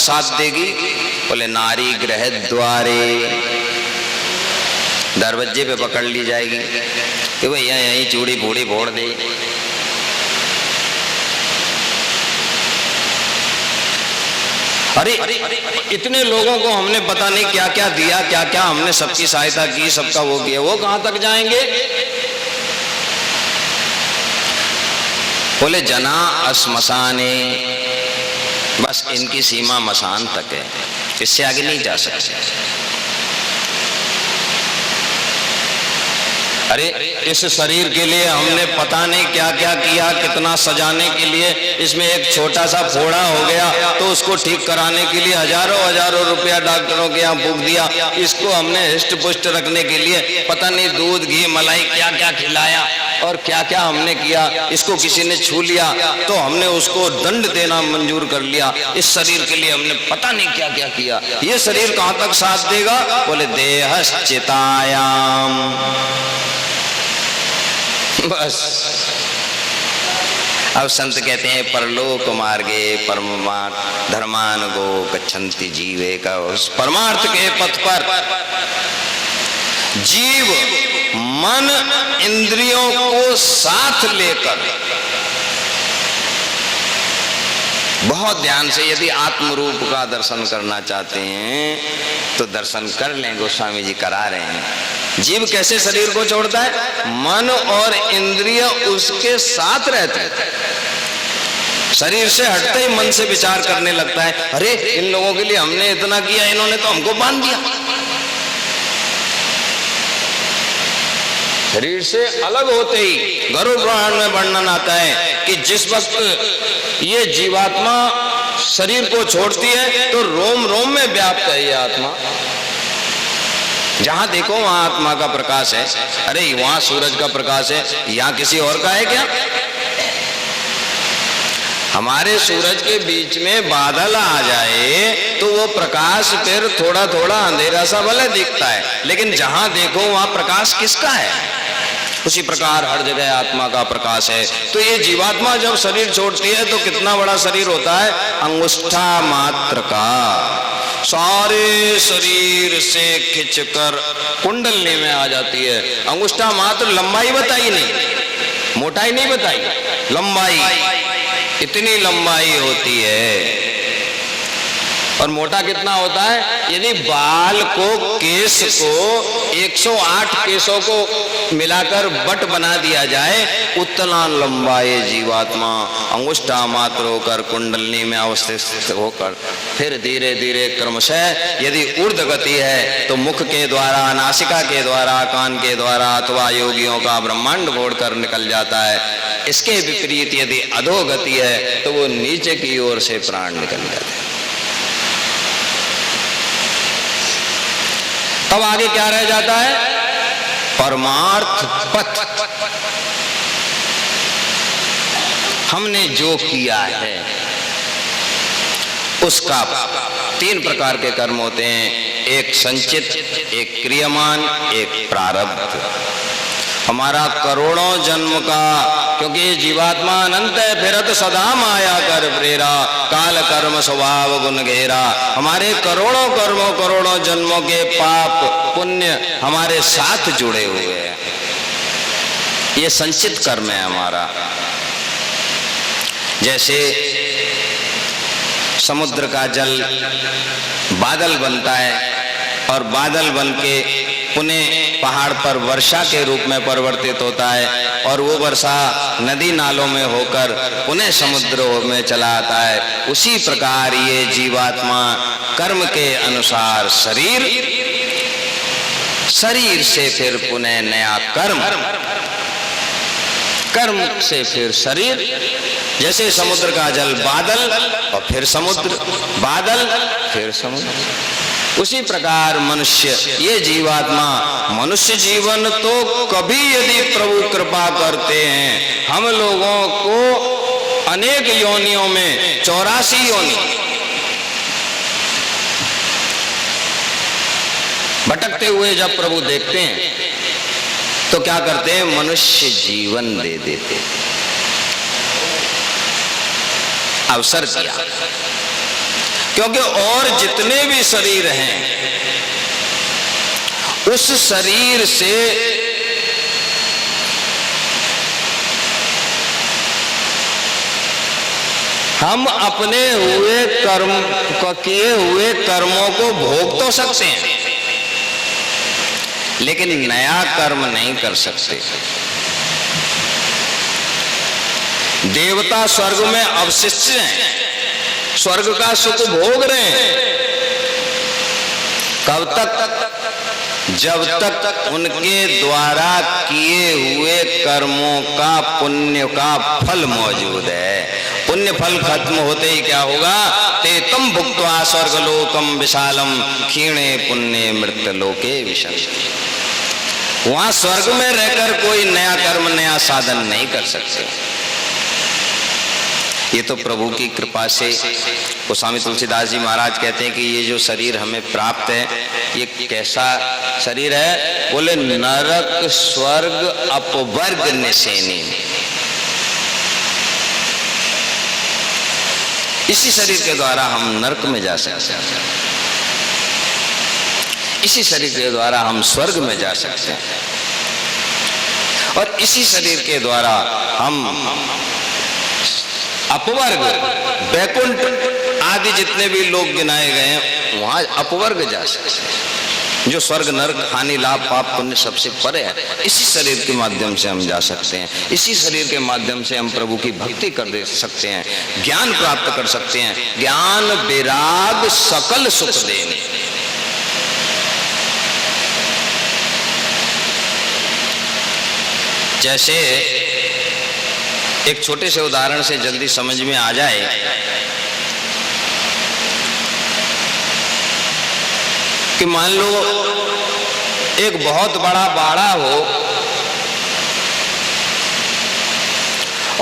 साथ देगी? बोले नारी गृह द्वारे, दरवाजे पे पकड़ ली जाएगी कि भैया यहीं चूड़ी बूढ़ी फोड़ दे। अरे इतने लोगों को हमने पता नहीं क्या क्या दिया, क्या क्या हमने सबकी सहायता की, सबका वो किया, वो कहां तक जाएंगे? बोले जना अस्मशाने, बस इनकी सीमा मसान तक है, इससे आगे नहीं जा सकते। अरे इस शरीर के लिए हमने पता नहीं क्या क्या किया, कितना सजाने के लिए, इसमें एक छोटा सा फोड़ा हो गया तो उसको ठीक कराने के लिए हजारों हजारों रुपया डॉक्टरों के यहाँ फूक दिया। इसको हमने हिष्ट पुष्ट रखने के लिए पता नहीं दूध घी मलाई क्या क्या खिलाया और क्या क्या हमने किया। इसको किसी ने छू लिया तो हमने उसको दंड देना मंजूर कर लिया। इस शरीर के लिए हमने पता नहीं क्या क्या किया। ये शरीर कहां तक साथ देगा? बोले देहश्चितायाम, बस। अब संत कहते हैं परलोक मार्गे परमार्थ धर्मान गो गच्छन्ति जीवे का, उस परमार्थ के पथ पर जीव मन इंद्रियों को साथ लेकर बहुत ध्यान से यदि आत्म रूप का दर्शन करना चाहते हैं तो दर्शन कर लें। गोस्वामी जी करा रहे हैं। जीव कैसे शरीर को छोड़ता है? मन और इंद्रिय उसके साथ रहते हैं। शरीर से हटते ही मन से विचार करने लगता है, अरे इन लोगों के लिए हमने इतना किया, इन्होंने तो हमको बांध दिया। शरीर से अलग होते ही गरुड़ पुराण में वर्णन आता है कि जिस वक्त ये जीवात्मा शरीर को छोड़ती है तो रोम रोम में व्याप्त है ये आत्मा। जहां देखो वहां आत्मा का प्रकाश है। अरे वहां सूरज का प्रकाश है, यहां किसी और का है क्या? हमारे सूरज के बीच में बादल आ जाए तो वो प्रकाश फिर थोड़ा थोड़ा अंधेरा सा भले दिखता है, लेकिन जहां देखो वहां प्रकाश किसका है? उसी प्रकार हर जगह आत्मा का प्रकाश है। तो ये जीवात्मा जब शरीर छोड़ती है तो कितना बड़ा शरीर होता है? अंगुष्ठा मात्र का, सारे शरीर से खिंचकर कुंडलनी में आ जाती है। अंगुष्ठा मात्र, लंबाई बताई नहीं, मोटाई नहीं बताई, लंबाई इतनी लंबाई होती है। और मोटा कितना होता है? यदि बाल को, केस को 108 केसों को मिलाकर बट बना दिया जाए उतना लंबा ये जीवात्मा अंगुष्ठा मात्र होकर कुंडलनी में अवस्थित होकर फिर धीरे धीरे क्रमशः यदि ऊर्ध्व गति है तो मुख के द्वारा, नासिका के द्वारा, कान के द्वारा अथवा योगियों का ब्रह्मांड फोड़कर निकल जाता है। इसके विपरीत यदि अधोगति है तो वो नीचे की ओर से प्राण निकल जाते हैं। तब आगे क्या रह जाता है? परमार्थ पथ। हमने जो किया है उसका 3 प्रकार के कर्म होते हैं, एक संचित, एक क्रियमान, एक प्रारब्ध। हमारा करोड़ों जन्म का, क्योंकि जीवात्मा अनंत है, फिरत सदा माया कर प्रेरा, काल कर्म स्वभाव गुण घेरा। हमारे करोड़ों कर्मों, करोड़ों जन्मों के पाप पुण्य हमारे साथ जुड़े हुए हैं। ये संचित कर्म है हमारा। जैसे समुद्र का जल बादल बनता है और बादल बन के पुनः पहाड़ पर वर्षा के रूप में परिवर्तित होता है और वो वर्षा नदी नालों में होकर पुनः समुद्र में चला आता है, उसी प्रकार ये जीवात्मा कर्म के अनुसार शरीर, शरीर से फिर पुनः नया कर्म, कर्म से फिर शरीर। जैसे समुद्र का जल बादल और फिर समुद्र, बादल फिर समुद्र, उसी प्रकार मनुष्य, ये जीवात्मा, मनुष्य जीवन तो कभी यदि प्रभु कृपा करते हैं हम लोगों को अनेक योनियों में, 84 योनि भटकते हुए जब प्रभु देखते हैं तो क्या करते हैं? मनुष्य जीवन दे देते, अवसर दिया। क्योंकि और जितने भी शरीर हैं उस शरीर से हम अपने हुए कर्म किए हुए कर्मों को भोग तो सकते हैं, लेकिन नया कर्म नहीं कर सकते। देवता स्वर्ग में अवशिष्ट हैं, स्वर्ग का सुख भोग रहे हैं। कब तक? जब तक उनके द्वारा किए हुए कर्मों का पुण्य का फल मौजूद है। पुण्य फल खत्म होते ही क्या होगा? ते तम भुक्त्वा स्वर्गलोकम विशालम क्षीणे पुण्य मृत्युलोके विशल। वहां स्वर्ग में रहकर कोई नया कर्म नया साधन नहीं कर सकते। ये तो प्रभु की कृपा से। गोस्वामी तुलसीदास जी महाराज कहते हैं कि ये जो शरीर हमें प्राप्त है ये कैसा शरीर है? बोले नरक स्वर्ग अपवर्ग निसेनी। इसी शरीर के द्वारा हम नरक में जा सकते हैं, इसी शरीर के द्वारा हम स्वर्ग में जा सकते हैं, और इसी शरीर के द्वारा हम अपवर्ग वैकुंठ आदि जितने भी लोग गिनाए गए हैं वहां अपवर्ग जा सकते हैं, जो स्वर्ग नरक हानि लाभ पाप पुण्य सबसे परे है। इसी शरीर के माध्यम से हम जा सकते हैं, इसी शरीर के माध्यम से हम प्रभु की भक्ति कर दे सकते हैं, ज्ञान प्राप्त कर सकते हैं। ज्ञान विराग सकल सुख देने। जैसे एक छोटे से उदाहरण से जल्दी समझ में आ जाए, कि मान लो एक बहुत बड़ा बाड़ा हो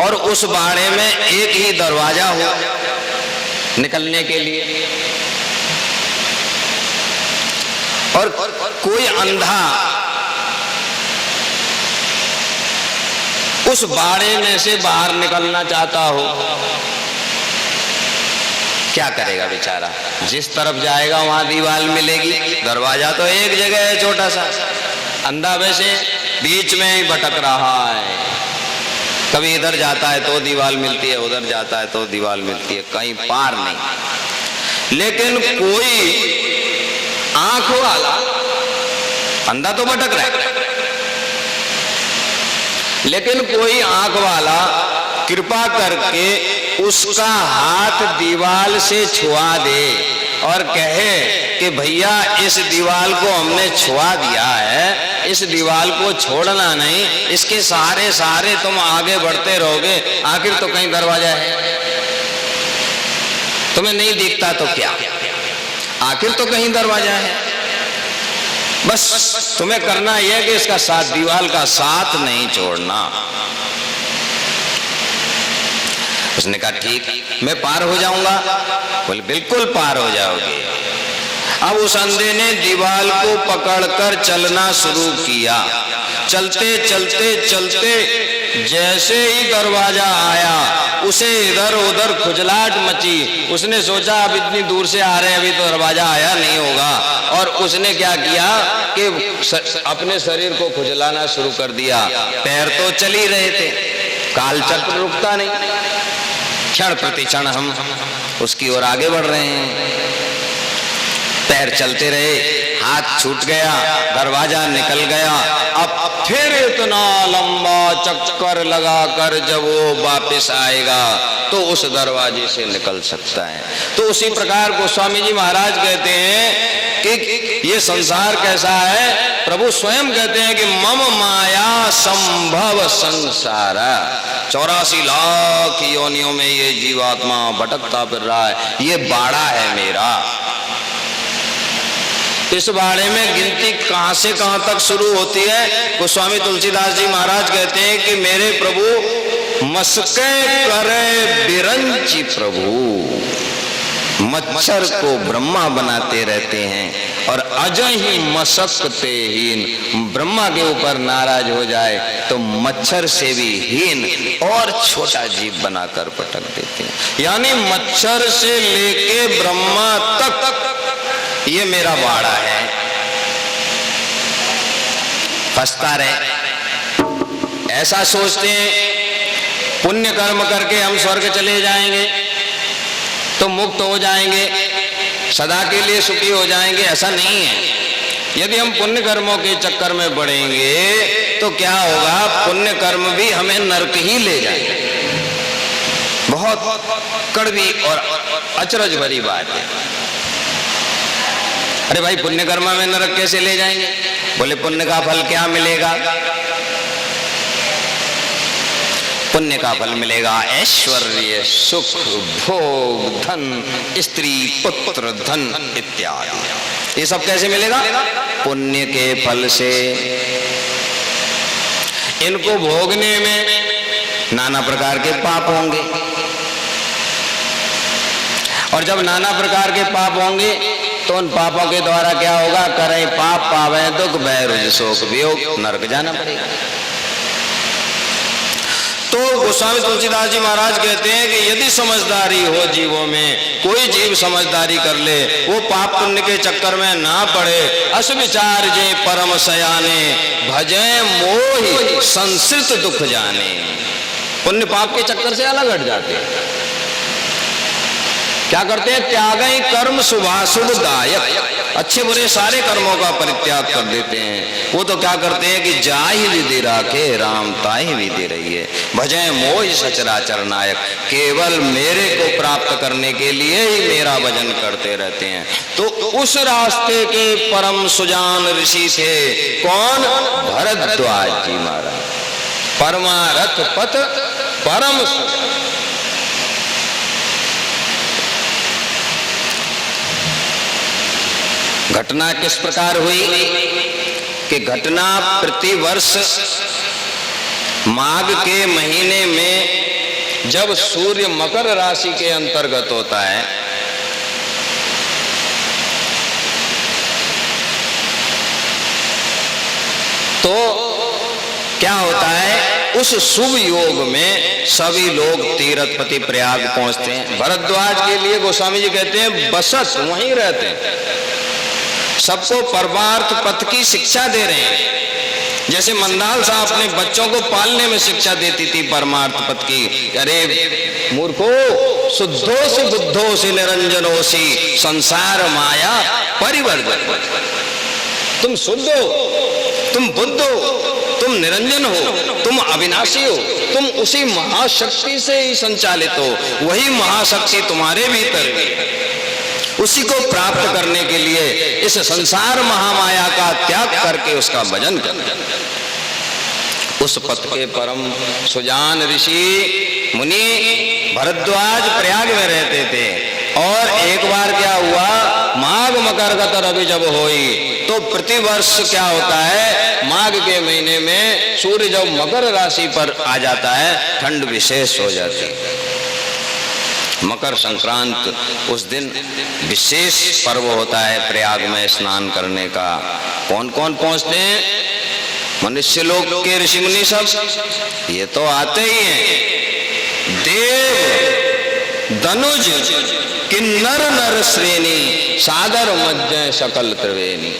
और उस बाड़े में एक ही दरवाजा हो निकलने के लिए, और कोई अंधा उस बाड़े में से बाहर निकलना चाहता हो, क्या करेगा बेचारा? जिस तरफ जाएगा वहां दीवार मिलेगी, दरवाजा तो एक जगह है छोटा सा, अंधा वैसे बीच में ही भटक रहा है। कभी इधर जाता है तो दीवार मिलती है, उधर जाता है तो दीवार मिलती है, कहीं पार नहीं। लेकिन कोई आंख वाला, अंधा तो भटक रहा है, लेकिन कोई आंख वाला कृपा करके उसका हाथ दीवार से छुआ दे और कहे कि भैया इस दीवार को हमने छुआ दिया है, इस दीवार को छोड़ना नहीं, इसके सहारे सहारे तुम आगे बढ़ते रहोगे, आखिर तो कहीं दरवाजा है, तुम्हें नहीं दिखता तो क्या, आखिर तो कहीं दरवाजा है, बस तुम्हें करना यह है कि इसका साथ, दीवार का साथ नहीं छोड़ना। उसने कहा ठीक, मैं पार हो जाऊंगा। बोले बिल्कुल पार हो जाओगे। अब उस अंधे ने दीवार को पकड़कर चलना शुरू किया। चलते चलते चलते जैसे ही दरवाजा आया उसे इधर उधर खुजलाहट मची। उसने सोचा अब इतनी दूर से आ रहे हैं, अभी तो दरवाजा आया नहीं होगा, और उसने क्या किया कि अपने शरीर को खुजलाना शुरू कर दिया। पैर तो चल ही रहे थे, कालचक्र रुकता नहीं, क्षण प्रति क्षण हम उसकी ओर आगे बढ़ रहे हैं। पैर चलते रहे, हाथ छूट गया, दरवाजा निकल गया। अब फिर इतना लंबा चक्कर लगाकर जब वो वापस आएगा तो उस दरवाजे से निकल सकता है। तो उसी प्रकार गोस्वामी जी महाराज कहते हैं कि ये संसार कैसा है। प्रभु स्वयं कहते हैं कि मम माया संभव संसार, 84 लाख योनियों में ये जीवात्मा भटकता फिर रहा है, ये बाड़ा है मेरा। इस बाड़े में गिनती कहां से कहां तक शुरू होती है। गोस्वामी तुलसीदास जी महाराज कहते हैं कि मेरे प्रभु मस्के करे बिरंची प्रभु, मच्छर को ब्रह्मा बनाते रहते हैं और अजय ही मशक्कते हीन, ब्रह्मा के ऊपर नाराज हो जाए तो मच्छर से भी हीन और छोटा जीव बनाकर पटक देते हैं। यानी मच्छर से लेके ब्रह्मा तक ये मेरा बाड़ा है। फंसता रहे, ऐसा सोचते हैं पुण्य कर्म करके हम स्वर्ग चले जाएंगे तो मुक्त हो जाएंगे, सदा के लिए सुखी हो जाएंगे। ऐसा नहीं है। यदि हम पुण्य कर्मों के चक्कर में पड़ेंगे तो क्या होगा, पुण्य कर्म भी हमें नरक ही ले जाएंगे। बहुत कड़वी और अचरज भरी बात है। अरे भाई, पुण्य कर्म में नरक कैसे ले जाएंगे? बोले पुण्य का फल क्या मिलेगा? पुण्य का फल मिलेगा ऐश्वर्य, सुख, भोग, धन, स्त्री, पुत्र, धन इत्यादि। ये सब कैसे मिलेगा? पुण्य के फल से। इनको भोगने में नाना प्रकार के पाप होंगे, और जब नाना प्रकार के पाप होंगे तो उन पापों के द्वारा क्या होगा? करें पाप पावे दुख भय रुज शोक वियोग, नरक जाना पड़ेगा। तो गोस्वामी तुलसीदास जी महाराज कहते हैं कि यदि समझदारी हो जीवों में, कोई जीव समझदारी कर ले, वो पाप पुण्य के चक्कर में ना पड़े। अस विचार जे परम सयाने, भजे मोहि संसृत दुख जाने। पुण्य पाप के चक्कर से अलग हट जाते हैं। क्या करते हैं? त्यागई कर्म शुभाशुभ दायक, अच्छे बुरे सारे कर्मों का परित्याग कर देते हैं। वो तो क्या करते हैं कि जाहि विधि राखे राम ताहि विधि रहिए, भजय मोहि सचराचर नायक। केवल मेरे को प्राप्त करने के लिए ही मेरा भजन करते रहते हैं। तो उस रास्ते के परम सुजान ऋषि थे कौन? भरद्वाज जी महाराज। परमारथ पथ परम घटना किस प्रकार हुई कि घटना प्रतिवर्ष माघ के महीने में जब सूर्य मकर राशि के अंतर्गत होता है तो क्या होता है? उस शुभ योग में सभी लोग तीर्थपति प्रयाग पहुंचते हैं। भरद्वाज के लिए गोस्वामी जी कहते हैं बसत वहीं रहते हैं, सबको परमार्थ पथ की शिक्षा दे रहे हैं। जैसे मंदाल साहब अपने बच्चों को पालने में शिक्षा देती थी परमार्थ पथ की। अरे मूर्खो, शुद्धोसी बुद्धोसी निरंजनोसी संसार माया परिवर्तन। तुम शुद्ध हो, तुम बुद्ध हो, तुम निरंजन हो, तुम अविनाशी हो, तुम उसी महाशक्ति से ही संचालित हो। वही महाशक्ति तुम्हारे भीतर है। उसी को प्राप्त करने के लिए इस संसार महामाया का त्याग करके उसका भजन करना। उस पथ के परम सुजान ऋषि मुनि भरद्वाज प्रयाग में रहते थे। और एक बार क्या हुआ, माघ मकर गतर अभी जब हुई तो प्रतिवर्ष क्या होता है, माघ के महीने में सूर्य जब मकर राशि पर आ जाता है ठंड विशेष हो जाती है। मकर संक्रांत उस दिन विशेष पर्व होता है प्रयाग में स्नान करने का। कौन कौन पहुंचते हैं? मनुष्य लोग के ऋषि मुनि सब, ये तो आते ही हैं। देव धनुज किन्नर नर श्रेणी, सागर मज्जय सकल त्रिवेणी।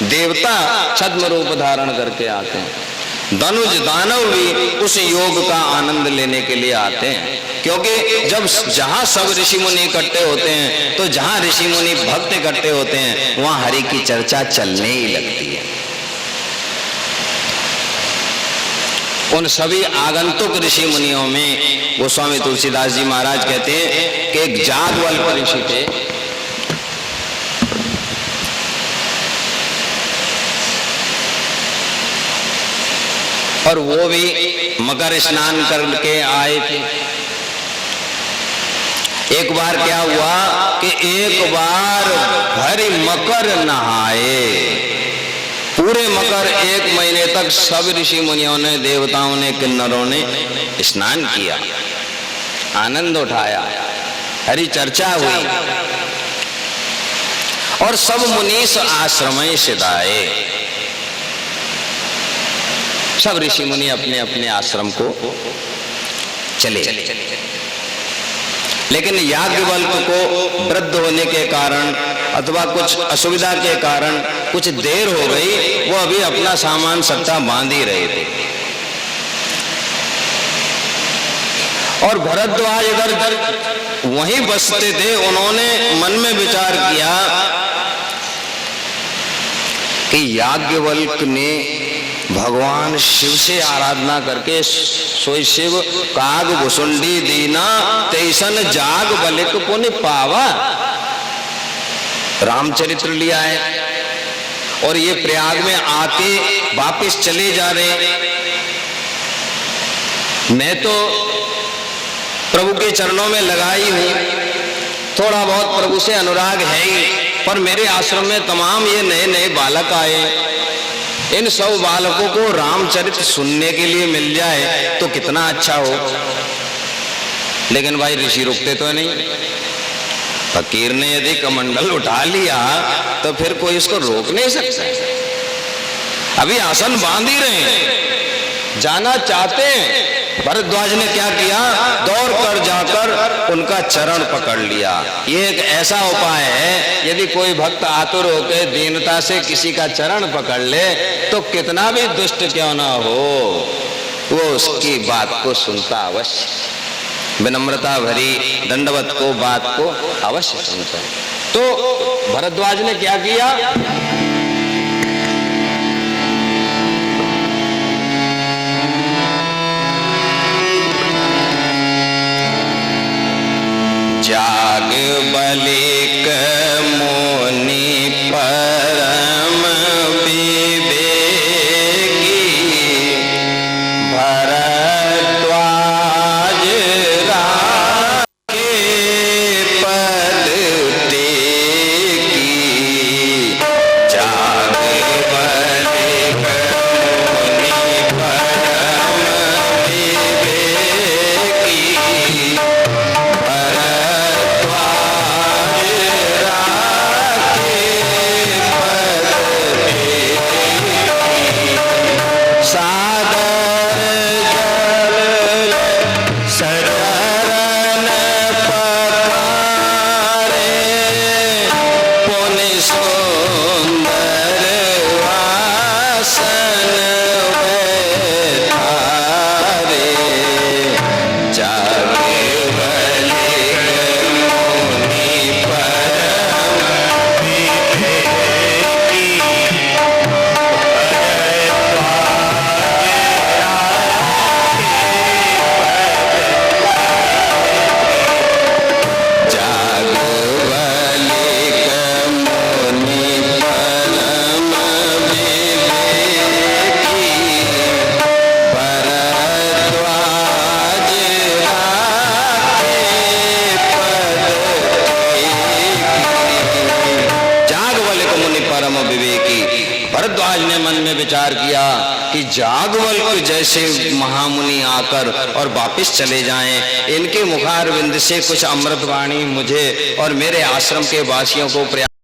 देवता छद्म रूप धारण करके आते हैं, धनुज दानव भी उस योग का आनंद लेने के लिए आते हैं। क्योंकि जब जहां सब ऋषि मुनि इकट्ठे होते हैं तो जहां ऋषि मुनि भक्त इकट्ठे होते हैं वहां हरि की चर्चा चलने ही लगती है। उन सभी आगंतुक ऋषि मुनियों में गोस्वामी तुलसीदास जी महाराज कहते हैं कि एक जागवल्प ऋषि थे। और वो भी मकर स्नान करके आए थे। एक बार क्या हुआ कि एक बार भरी मकर नहाए। पूरे मकर एक महीने तक सब ऋषि मुनियों ने, देवताओं ने, किन्नरों ने स्नान किया, आनंद उठाया। हरि चर्चा हुई और सब मुनीस आश्रमय सिधाए। सब ऋषि मुनि अपने अपने आश्रम को चले। लेकिन याज्ञवल्क्य को वृद्ध होने के कारण अथवा कुछ असुविधा के कारण कुछ देर हो गई, वो अभी अपना सामान सट्टा बांध ही रहे थे। और भरद्वाज अगर वहीं बसते थे, उन्होंने मन में विचार किया कि याज्ञवल्क्य ने भगवान शिव से आराधना करके सोई शिव काग भुसुंडी दीना तैसन जाग बलिक पुण्य पावा रामचरित्र लिया है और ये प्रयाग में आके वापस चले जा रहे। मैं तो प्रभु के चरणों में लगाई हूं, थोड़ा बहुत प्रभु से अनुराग है ही, पर मेरे आश्रम में तमाम ये नए नए बालक आए, इन सब बालकों को रामचरित्र सुनने के लिए मिल जाए तो कितना अच्छा हो। लेकिन भाई ऋषि रुकते तो नहीं। फकीर ने यदि कमंडल उठा लिया तो फिर कोई इसको रोक नहीं सकता। अभी आसन बांध ही रहे हैं, जाना चाहते हैं। भरद्वाज ने क्या किया, दौड़ कर जाकर उनका चरण पकड़ लिया। ये एक ऐसा उपाय है, यदि कोई भक्त आतुर होकर दीनता से किसी का चरण पकड़ ले तो कितना भी दुष्ट क्यों ना हो, वो उसकी बात को सुनता अवश्य, विनम्रता भरी दंडवत को बात को अवश्य सुनता है। तो भरद्वाज ने क्या किया, जाग बलिक मुनि परम विवेकी भरद्वाज राखे पद टेकी। जाग बलिक मुनि परम विवेकी भरद्वाज ने मन में विचार किया कि याज्ञवल्क्य जैसे महामुनि आकर और वापिस चले जाएं, इनके मुखारविंद से कुछ अमृतवाणी मुझे और मेरे आश्रम के वासियों को